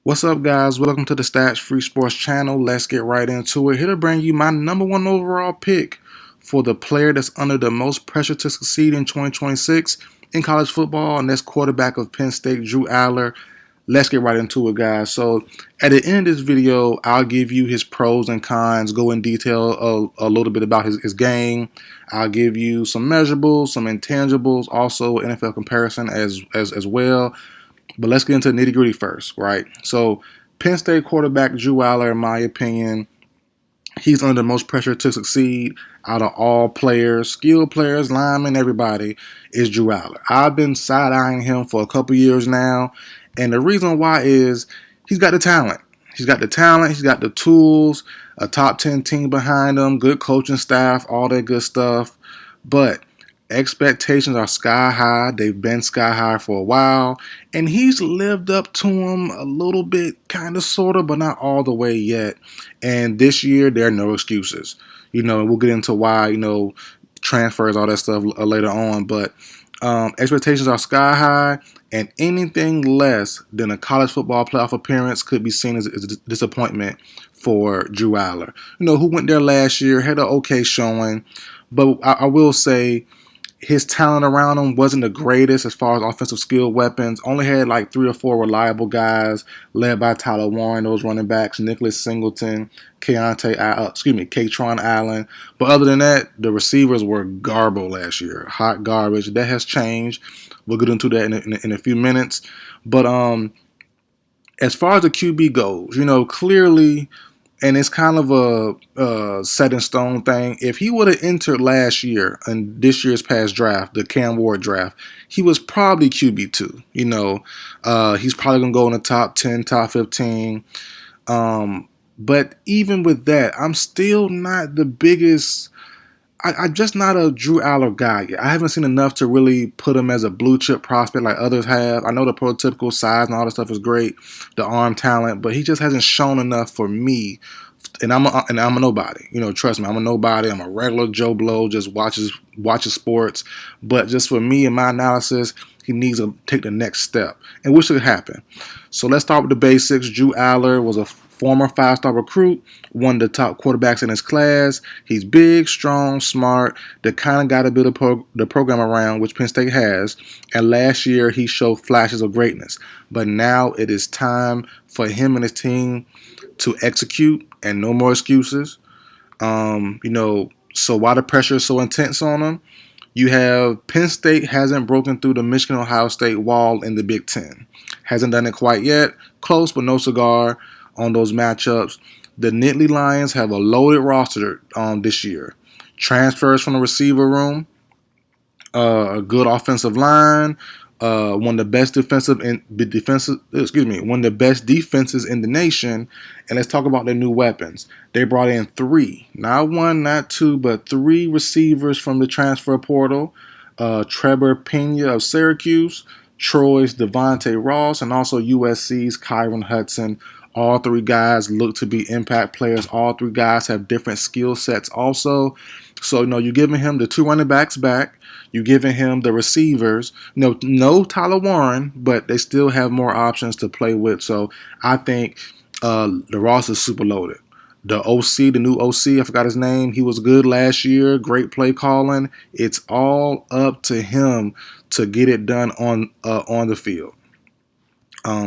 What's up, guys? Welcome to the Stats Free Sports channel. Let's get right into it. Here to bring you my #1 overall pick for the player that's under the most pressure to succeed in 2026 in college football, and that's quarterback of Penn State, Drew Allar. Let's get right into it, guys. So at the end of this video, I'll give you his pros and cons, go in detail a little bit about his game. I'll give you some measurables, some intangibles, also NFL comparison as well. But let's get into the nitty-gritty first, right? So Penn State quarterback Drew Allar, in my opinion, he's under the most pressure to succeed out of all players, skilled players, linemen, everybody, is Drew Allar. I've been side-eyeing him for a couple years now, and the reason why is he's got the talent. He's got the talent, he's got the tools, a top 10 team behind him, good coaching staff, all that good stuff. But expectations are sky high. They've been sky high for a while, and he's lived up to them a little bit, kind of, sort of, but not all the way yet. And this year, there are no excuses. We'll get into why, transfers, all that stuff later on. But expectations are sky high, and anything less than a college football playoff appearance could be seen as a disappointment for Drew Allar. Who went there last year, had an okay showing, but I will say his talent around him wasn't the greatest as far as offensive skill weapons. Only had like 3 or 4 reliable guys, led by Tyler Warren, those running backs, Nicholas Singleton, Kaytron Allen. But other than that, the receivers were garble last year, hot garbage. That has changed. We'll get into that in a few minutes. But as far as the QB goes, clearly, and it's kind of a set in stone thing. If he would have entered last year in this year's past draft, the Cam Ward draft, he was probably QB2. He's probably going to go in the top 10, top 15. But even with that, I'm still not the biggest. I'm just not a Drew Allar guy yet. I haven't seen enough to really put him as a blue chip prospect like others have. I know the prototypical size and all that stuff is great, the arm talent, but he just hasn't shown enough for me. And I'm a nobody. Trust me, I'm a nobody. I'm a regular Joe Blow, just watches sports. But just for me and my analysis, he needs to take the next step, and which should happen. So let's start with the basics. Drew Allar was a former 5-star recruit, one of the top quarterbacks in his class. He's big, strong, smart, the kind of guy to build the program around, which Penn State has. And last year, he showed flashes of greatness. But now it is time for him and his team to execute, and no more excuses. So why the pressure is so intense on him? You have Penn State hasn't broken through the Michigan-Ohio State wall in the Big Ten. Hasn't done it quite yet. Close, but no cigar on those matchups. The Nittany Lions have a loaded roster this year. Transfers from the receiver room, a good offensive line, one of the best one of the best defenses in the nation. And let's talk about their new weapons. They brought in 3, not 1, not 2, but 3 receivers from the transfer portal. Trevor Pena of Syracuse, Troy's Devontae Ross, and also USC's Kyron Hudson. All 3 guys look to be impact players. All 3 guys have different skill sets also. So, you're giving him the 2 running backs back. You're giving him the receivers. No Tyler Warren, but they still have more options to play with. So I think the roster is super loaded. The new OC, I forgot his name. He was good last year. Great play calling. It's all up to him to get it done on the field.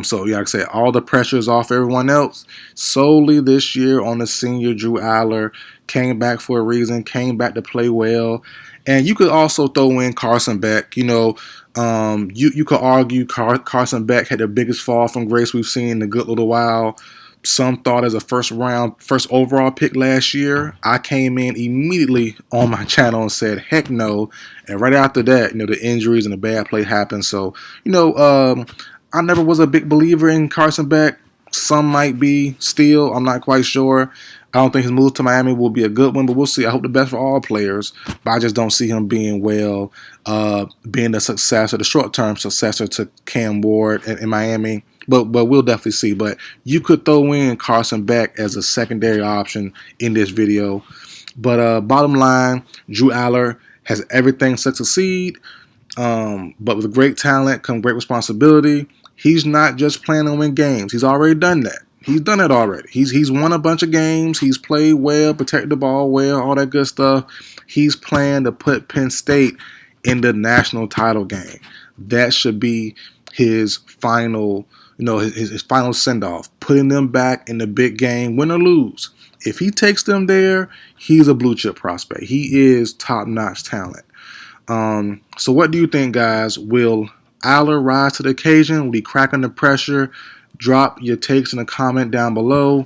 So, like I said, all the pressure is off everyone else. Solely this year on the senior Drew Allar. Came back for a reason. Came back to play well. And you could also throw in Carson Beck. You could argue Carson Beck had the biggest fall from grace we've seen in a good little while. Some thought as a first overall pick last year. I came in immediately on my channel and said, heck no. And right after that, the injuries and the bad play happened. So, I never was a big believer in Carson Beck. Some might be still. I'm not quite sure. I don't think his move to Miami will be a good one, but we'll see. I hope the best for all players, but I just don't see him being being the short-term successor to Cam Ward in Miami. But we'll definitely see. But you could throw in Carson Beck as a secondary option in this video. But bottom line, Drew Allar has everything to succeed. But with great talent comes great responsibility. He's not just playing to win games. He's already done that. He's done it already. He's won a bunch of games. He's played well, protected the ball well, all that good stuff. He's playing to put Penn State in the national title game. That should be his final, his final send off, putting them back in the big game, win or lose. If he takes them there, he's a blue chip prospect. He is top notch talent. So what do you think, guys? Will Allar rise to the occasion? Will he crack under pressure? Drop your takes in the comment down below.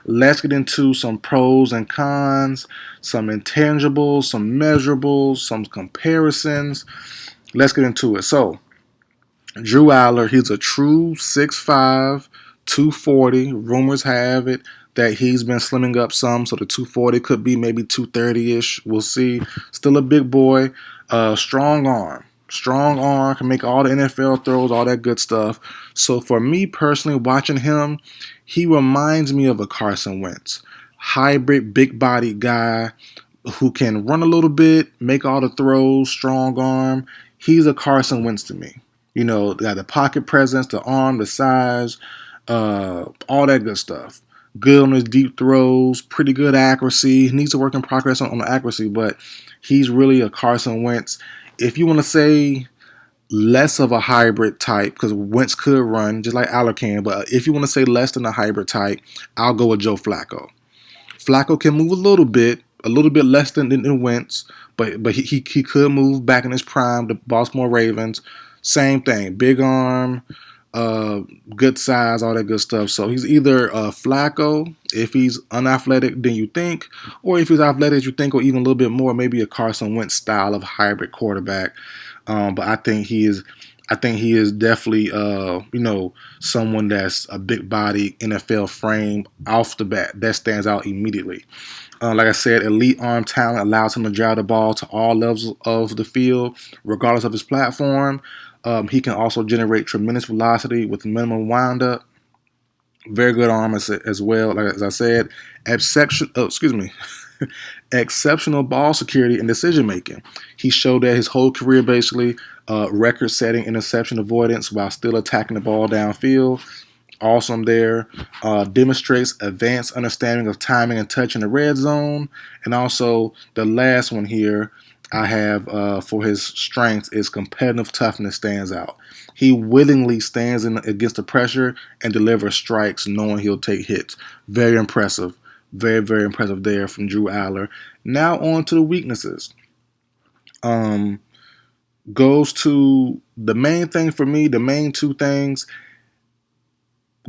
Let's get into some pros and cons, some intangibles, some measurables, some comparisons. Let's get into it. So, Drew Allar, he's a true 6'5", 240. Rumors have it that he's been slimming up some, so the 240 could be maybe 230-ish. We'll see. Still a big boy. Strong arm. Strong arm, can make all the NFL throws, all that good stuff. So for me personally, watching him, he reminds me of a Carson Wentz. Hybrid, big-bodied guy who can run a little bit, make all the throws, strong arm. He's a Carson Wentz to me. Got the pocket presence, the arm, the size, all that good stuff. Good on his deep throws, pretty good accuracy. He needs to work in progress on the accuracy, but he's really a Carson Wentz. If you want to say less of a hybrid type, because Wentz could run just like Allar can, but if you want to say less than a hybrid type, I'll go with Joe Flacco. Flacco can move a little bit less than Wentz, but he could move back in his prime. The Baltimore Ravens, same thing, big arm, good size, all that good stuff. So he's either Flacco if he's unathletic than you think, or if he's athletic as you think, or even a little bit more, maybe a Carson Wentz style of hybrid quarterback. But I think he is definitely someone that's a big body NFL frame off the bat that stands out immediately. Like I said, elite arm talent allows him to drive the ball to all levels of the field, regardless of his platform. He can also generate tremendous velocity with minimum windup. Very good arm as well. Like as I said, exceptional ball security and decision making. He showed that his whole career basically, record-setting interception avoidance while still attacking the ball downfield. Awesome there. Demonstrates advanced understanding of timing and touch in the red zone. And also the last one here I have for his strengths is competitive toughness stands out. He willingly stands in against the pressure and delivers strikes knowing he'll take hits. Very impressive. Very, very impressive there from Drew Allar. Now on to the weaknesses. Goes to the main thing for me, the main two things,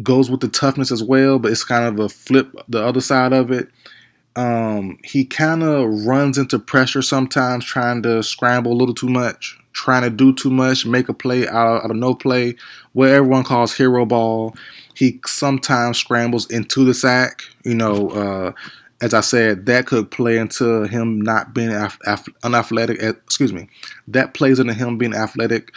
goes with the toughness as well, but it's kind of a flip, the other side of it. He kind of runs into pressure sometimes, trying to scramble a little too much, trying to do too much, make a play out of no play, what everyone calls hero ball. He sometimes scrambles into the sack. As I said, that could play into him not being unathletic. That plays into him being athletic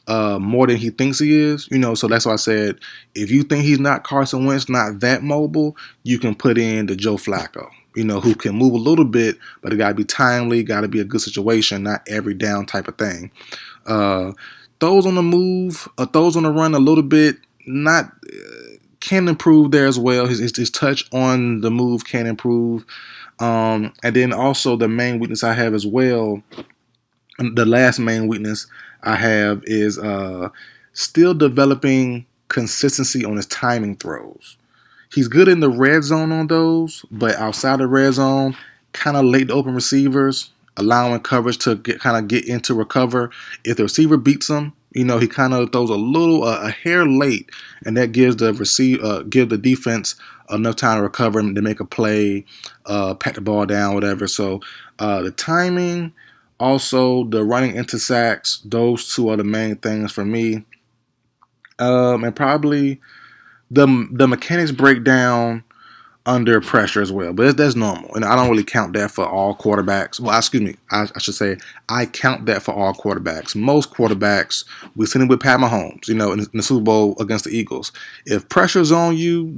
more than he thinks he is. So that's why I said, if you think he's not Carson Wentz, not that mobile, you can put in the Joe Flacco. Who can move a little bit, but it got to be timely, got to be a good situation, not every down type of thing. Those on the move, those on the run a little bit, can improve there as well. His touch on the move can improve. And then also the main weakness I have as well, the last main weakness I have is still developing consistency on his timing throws. He's good in the red zone on those, but outside the red zone, kind of late to open receivers, allowing coverage to get into recover. If the receiver beats him, he kind of throws a hair late, and that gives the defense enough time to recover and to make a play, pat the ball down, whatever. So the timing, also the running into sacks, those two are the main things for me. And probably the mechanics break down under pressure as well, but that's normal, and I don't really count that for all quarterbacks. Well, excuse me, I should say I count that for all quarterbacks. Most quarterbacks, we've seen it with Pat Mahomes, in the Super Bowl against the Eagles. If pressure's on you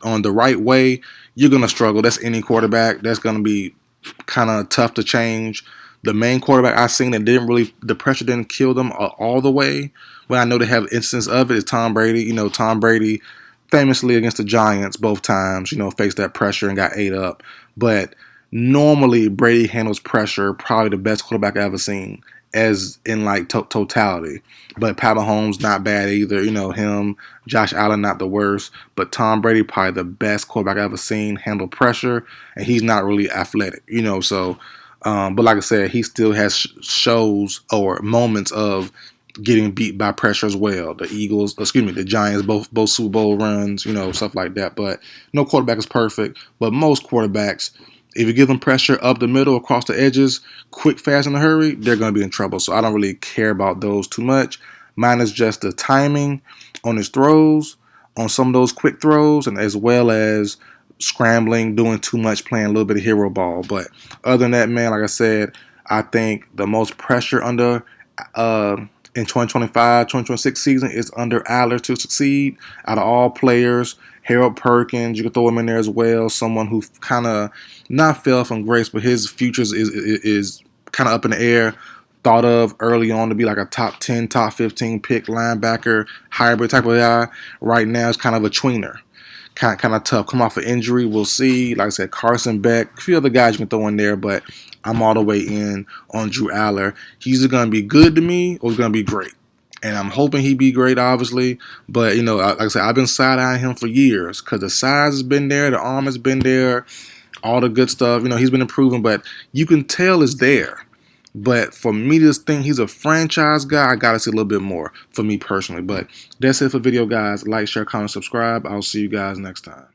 on the right way, you're gonna struggle. That's any quarterback. That's gonna be kind of tough to change. The main quarterback I've seen that the pressure didn't kill them all the way But I know they have instance of it is Tom Brady. You know, Tom Brady famously against the Giants both times, you know, faced that pressure and got ate up. But normally Brady handles pressure probably the best quarterback I've ever seen, as in like totality. But Pat Mahomes not bad either. You know, him, Josh Allen not the worst, but Tom Brady probably the best quarterback I've ever seen handle pressure, and he's not really athletic. You know, so. But like I said, he still has shows or moments of getting beat by pressure as well. The Eagles, excuse me, the Giants, both Super Bowl runs, you know, stuff like that. But no quarterback is perfect. But most quarterbacks, if you give them pressure up the middle, across the edges, quick, fast, in a hurry, they're going to be in trouble. So I don't really care about those too much. Mine is just the timing on his throws, on some of those quick throws, and as well as scrambling, doing too much, playing a little bit of hero ball. But other than that, man, like I said, I think the most pressure under in 2025, 2026 season is under Allar to succeed. Out of all players, Harold Perkins, you can throw him in there as well. Someone who kind of not fell from grace, but his futures is kind of up in the air. Thought of early on to be like a top 10, top 15 pick linebacker, hybrid type of guy. Right now, it's kind of a tweener. Kind of tough. Come off an injury, we'll see. Like I said, Carson Beck, a few other guys you can throw in there, but I'm all the way in on Drew Allar. He's either going to be good to me or he's going to be great. And I'm hoping he be great, obviously. But, you know, like I said, I've been side-eyeing him for years because the size has been there, the arm has been there, all the good stuff. You know, he's been improving, but you can tell it's there. But for me to think he's a franchise guy, I got to see a little bit more for me personally. But that's it for the video, guys. Like, share, comment, subscribe. I'll see you guys next time.